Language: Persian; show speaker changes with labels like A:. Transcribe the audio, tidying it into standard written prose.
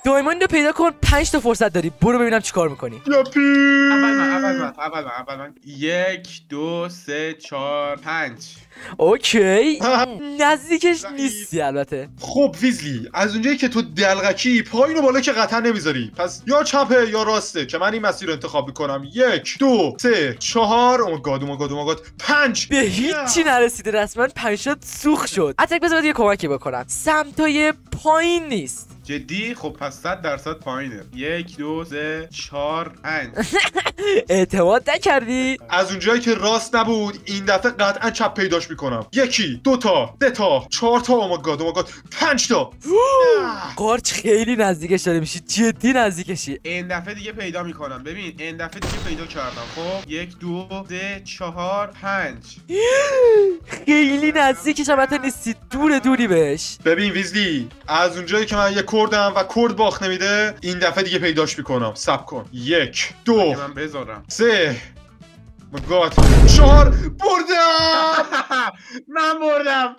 A: دایموند رو پیدا کن. 5 تا فرصت داری. برو ببینم چیکار میکنی.
B: یپی.
C: اول من 1 2 3 4 5.
A: اوکی نزدیکش نیستی البته.
B: خب ویزلی، از اونجایی که تو دلغکی پایین و بالا که قطعا نمیذاری، پس یا چپه یا راسته که من این مسیر رو انتخاب میکنم. 1 2 3 4 او گاد 5.
A: به هیچی نرسیده رسما. 5 شات سوخت شد. اتک بذار یه کمکی بکنم. سمتای پایین نیست.
C: جدی؟ خب پس 100% پایینه. 1 2 3 4 5.
A: اعتماد نکردی؟
B: از اونجایی که راست نبود این دفعه قطعا چپ پیداش میکنم. 1 2 تا 3 تا 4 تا او گاد 5 تا.
A: قارچ خیلی نزدیکش داره میشی. جدی نزدیکشی.
C: این دفعه دیگه پیدا میکنم. ببین این دفعه دیگه پیدا کردم. خب 1 2 3 4 5.
A: خیلی نزدیکش البته نیستی. دوری بهش.
B: ببین ویزلی، از اونجایی که من یه کردم و کرد باخت نمیده، این دفعه دیگه پیداش میکنم. صبر کن. 1 2
C: من بذارم
B: 3 گاد 4. بردم.
C: من بردم.